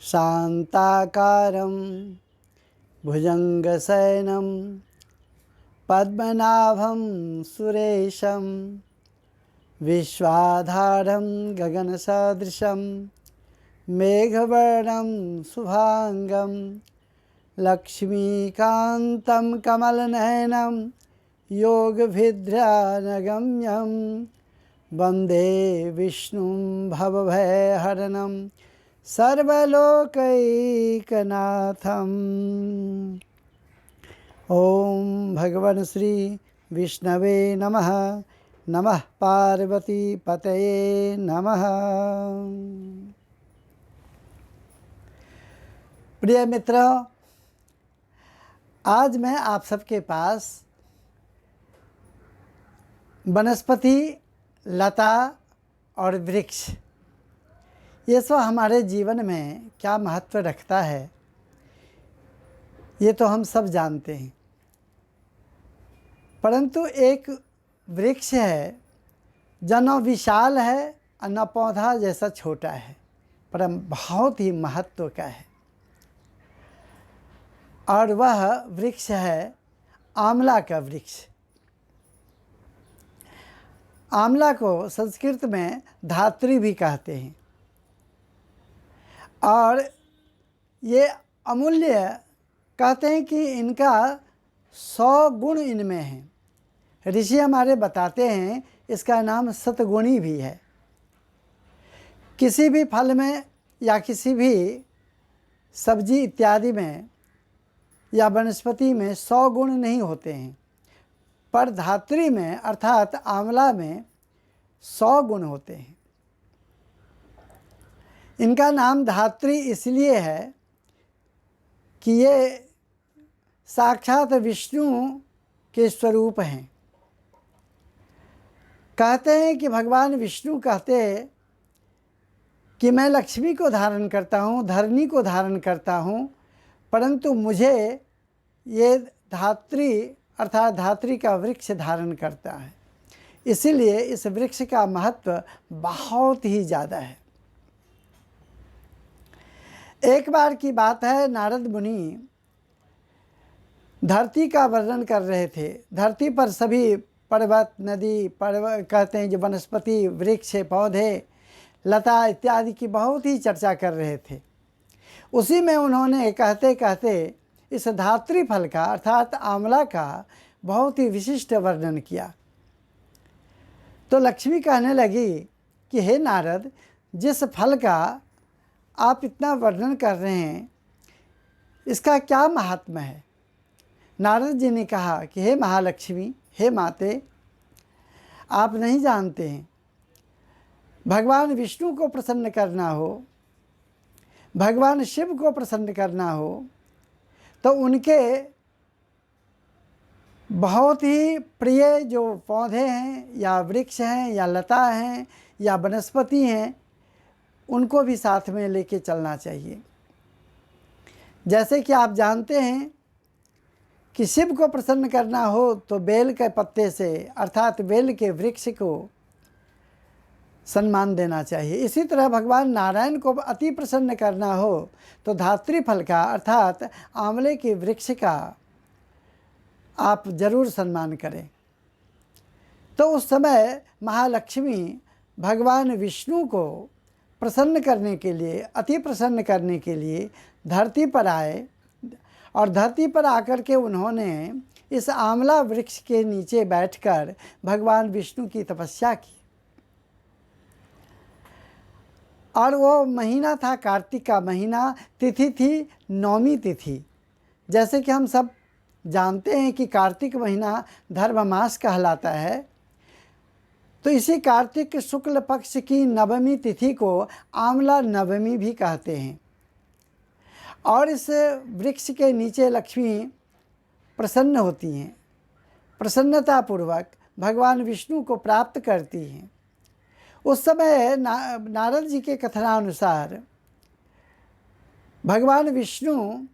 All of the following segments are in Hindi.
शांताकारं भुजंगशयनं पद्मनाभं सुरेशं विश्वाधारं गगनसदृशं मेघवर्णं शुभांगं लक्ष्मीकान्तं कमलनयनं योगभिद्रानगम्यं वन्दे विष्णुं भवभयहरणं सर्वलोकैकनाथम्। ओम भगवान श्री विष्णवे नमः। नमः पार्वती पतये नमः। प्रिय मित्रों, आज मैं आप सबके पास वनस्पति, लता और वृक्ष ये सब हमारे जीवन में क्या महत्व रखता है ये तो हम सब जानते हैं, परंतु एक वृक्ष है जो न विशाल है और न पौधा जैसा छोटा है, पर बहुत ही महत्व का है। और वह वृक्ष है आंवला का वृक्ष। आंवला को संस्कृत में धात्री भी कहते हैं और ये अमूल्य कहते हैं कि इनका 100 गुण इनमें हैं। ऋषि हमारे बताते हैं इसका नाम सतगुणी भी है। किसी भी फल में या किसी भी सब्जी इत्यादि में या वनस्पति में 100 गुण नहीं होते हैं, पर धात्री में अर्थात आंवला में 100 गुण होते हैं। इनका नाम धात्री इसलिए है कि ये साक्षात विष्णु के स्वरूप हैं। कहते हैं कि भगवान विष्णु कहते हैं कि मैं लक्ष्मी को धारण करता हूँ, धरणी को धारण करता हूँ, परंतु मुझे ये धात्री अर्थात धात्री का वृक्ष धारण करता है। इसीलिए इस वृक्ष का महत्व बहुत ही ज़्यादा है। एक बार की बात है, नारद मुनि धरती का वर्णन कर रहे थे। धरती पर सभी पर्वत, नदी, कहते हैं जो वनस्पति, वृक्ष, पौधे, लता इत्यादि की बहुत ही चर्चा कर रहे थे। उसी में उन्होंने कहते कहते इस धात्री फल का अर्थात आंवला का बहुत ही विशिष्ट वर्णन किया। तो लक्ष्मी कहने लगी कि हे नारद, जिस फल का आप इतना वर्णन कर रहे हैं इसका क्या महात्म्य है। नारद जी ने कहा कि हे महालक्ष्मी, हे माते, आप नहीं जानते हैं, भगवान विष्णु को प्रसन्न करना हो, भगवान शिव को प्रसन्न करना हो, तो उनके बहुत ही प्रिय जो पौधे हैं या वृक्ष हैं या लता हैं या वनस्पति हैं, उनको भी साथ में लेके चलना चाहिए। जैसे कि आप जानते हैं कि शिव को प्रसन्न करना हो तो बेल के पत्ते से अर्थात बेल के वृक्ष को सम्मान देना चाहिए। इसी तरह भगवान नारायण को अति प्रसन्न करना हो तो धात्री फल का अर्थात आंवले के वृक्ष का आप जरूर सम्मान करें। तो उस समय महालक्ष्मी भगवान विष्णु को प्रसन्न करने के लिए, अति प्रसन्न करने के लिए धरती पर आए और धरती पर आकर के उन्होंने इस आंवला वृक्ष के नीचे बैठकर भगवान विष्णु की तपस्या की। और वो महीना था कार्तिक का महीना, तिथि थी नौमी तिथि। जैसे कि हम सब जानते हैं कि कार्तिक महीना धर्म मास कहलाता है, तो इसी कार्तिक शुक्ल पक्ष की नवमी तिथि को आंवला नवमी भी कहते हैं। और इस वृक्ष के नीचे लक्ष्मी प्रसन्न होती हैं, प्रसन्नतापूर्वक भगवान विष्णु को प्राप्त करती हैं। उस समय नारद जी के कथनानुसार भगवान विष्णु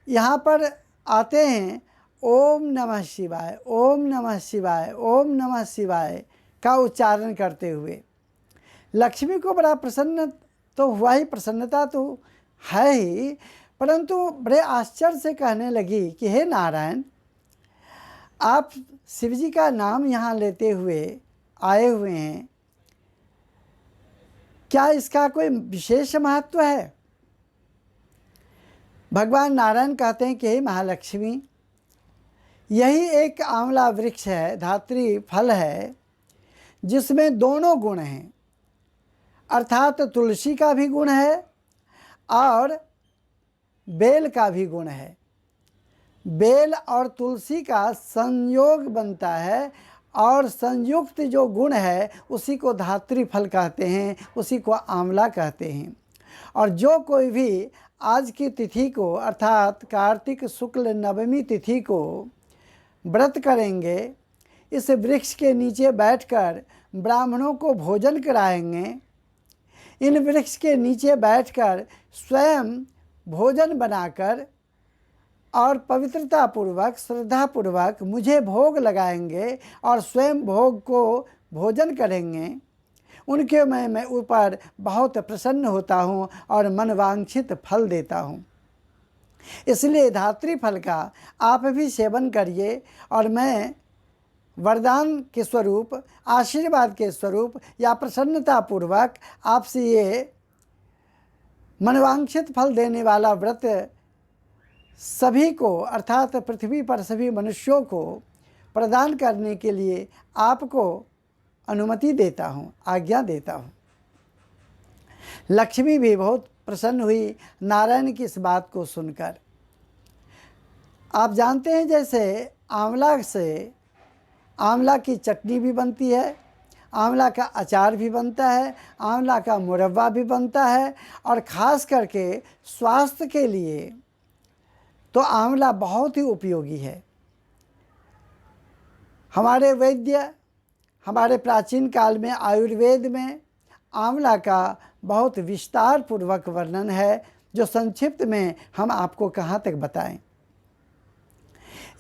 यहाँ पर आते हैं, ओम नमः शिवाय, ओम नमः शिवाय, ओम नमः शिवाय का उच्चारण करते हुए। लक्ष्मी को बड़ा प्रसन्न तो हुआ ही, प्रसन्नता तो है ही, परंतु बड़े आश्चर्य से कहने लगी कि हे नारायण, आप शिव जी का नाम यहाँ लेते हुए आए हुए हैं, क्या इसका कोई विशेष महत्व है? भगवान नारायण कहते हैं कि हे महालक्ष्मी, यही एक आंवला वृक्ष है, धात्री फल है, जिसमें दोनों गुण हैं, अर्थात तुलसी का भी गुण है और बेल का भी गुण है। बेल और तुलसी का संयोग बनता है और संयुक्त जो गुण है उसी को धात्री फल कहते हैं, उसी को आंवला कहते हैं। और जो कोई भी आज की तिथि को अर्थात कार्तिक शुक्ल नवमी तिथि को व्रत करेंगे, इस वृक्ष के नीचे बैठकर ब्राह्मणों को भोजन कराएंगे, इन वृक्ष के नीचे बैठकर स्वयं भोजन बनाकर और पवित्रता पूर्वक श्रद्धा पूर्वक मुझे भोग लगाएंगे और स्वयं भोग को भोजन करेंगे, उनके मैं ऊपर बहुत प्रसन्न होता हूँ और मनवांछित फल देता हूँ। इसलिए धात्री फल का आप भी सेवन करिए और मैं वरदान के स्वरूप, आशीर्वाद के स्वरूप या प्रसन्नता पूर्वक आपसे ये मनवांछित फल देने वाला व्रत सभी को अर्थात पृथ्वी पर सभी मनुष्यों को प्रदान करने के लिए आपको अनुमति देता हूँ, आज्ञा देता हूँ। लक्ष्मी भी बहुत प्रसन्न हुई नारायण की इस बात को सुनकर। आप जानते हैं जैसे आंवला से आंवला की चटनी भी बनती है, आंवला का अचार भी बनता है, आंवला का मुरब्बा भी बनता है और ख़ास करके स्वास्थ्य के लिए तो आंवला बहुत ही उपयोगी है। हमारे वैद्य, हमारे प्राचीन काल में आयुर्वेद में आंवला का बहुत विस्तार पूर्वक वर्णन है, जो संक्षिप्त में हम आपको कहाँ तक बताएं।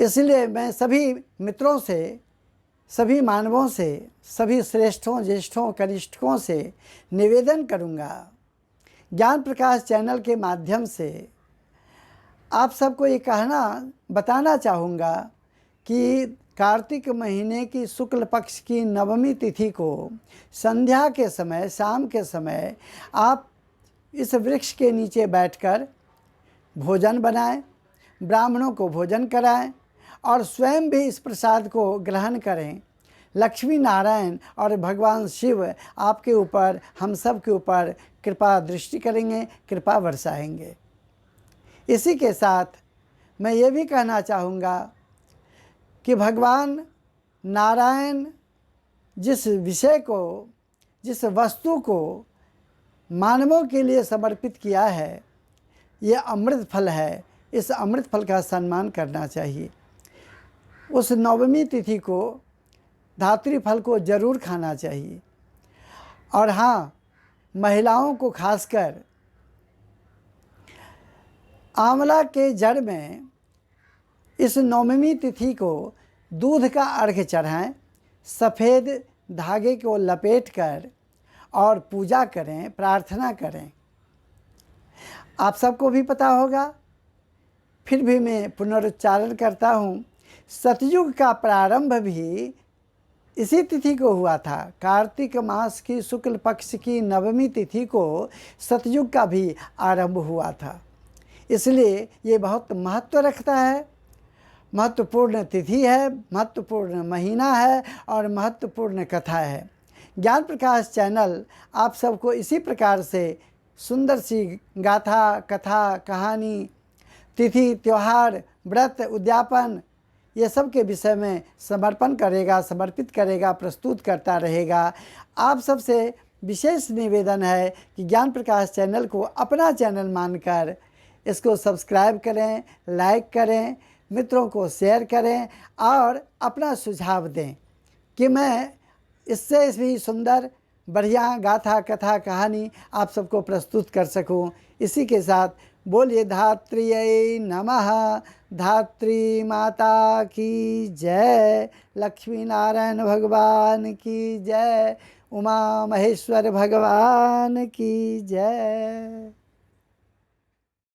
इसलिए मैं सभी मित्रों से, सभी मानवों से, सभी श्रेष्ठों, ज्येष्ठों, कनिष्ठों से निवेदन करूँगा, ज्ञान प्रकाश चैनल के माध्यम से आप सबको ये बताना चाहूँगा कि कार्तिक महीने की शुक्ल पक्ष की नवमी तिथि को संध्या के समय, शाम के समय आप इस वृक्ष के नीचे बैठकर भोजन बनाएं, ब्राह्मणों को भोजन कराएं और स्वयं भी इस प्रसाद को ग्रहण करें। लक्ष्मी नारायण और भगवान शिव आपके ऊपर, हम सब के ऊपर कृपा दृष्टि करेंगे, कृपा बरसाएंगे। इसी के साथ मैं ये भी कहना चाहूँगा कि भगवान नारायण जिस विषय को, जिस वस्तु को मानवों के लिए समर्पित किया है, ये अमृत फल है। इस अमृत फल का सम्मान करना चाहिए। उस नवमी तिथि को धात्री फल को जरूर खाना चाहिए। और हाँ, महिलाओं को खासकर आंवला के जड़ में इस नवमी तिथि को दूध का अर्घ्य चढ़ाएं, सफ़ेद धागे को लपेटकर और पूजा करें, प्रार्थना करें। आप सबको भी पता होगा, फिर भी मैं पुनरुच्चारण करता हूँ, सतयुग का प्रारंभ भी इसी तिथि को हुआ था। कार्तिक मास की शुक्ल पक्ष की नवमी तिथि को सतयुग का भी आरंभ हुआ था। इसलिए ये बहुत महत्व रखता है, महत्वपूर्ण तिथि है, महत्वपूर्ण महीना है और महत्वपूर्ण कथा है। ज्ञान प्रकाश चैनल आप सबको इसी प्रकार से सुंदर सी गाथा, कथा, कहानी, तिथि, त्यौहार, व्रत, उद्यापन ये सब के विषय में समर्पण करेगा, समर्पित करेगा, प्रस्तुत करता रहेगा। आप सबसे विशेष निवेदन है कि ज्ञान प्रकाश चैनल को अपना चैनल मानकर इसको सब्सक्राइब करें, लाइक करें, मित्रों को शेयर करें और अपना सुझाव दें कि मैं इससे भी सुंदर बढ़िया गाथा, कथा, कहानी आप सबको प्रस्तुत कर सकूं। इसी के साथ बोलिए धात्रियै नमः। धात्री माता की जय, लक्ष्मी नारायण भगवान की जय, उमा महेश्वर भगवान की जय।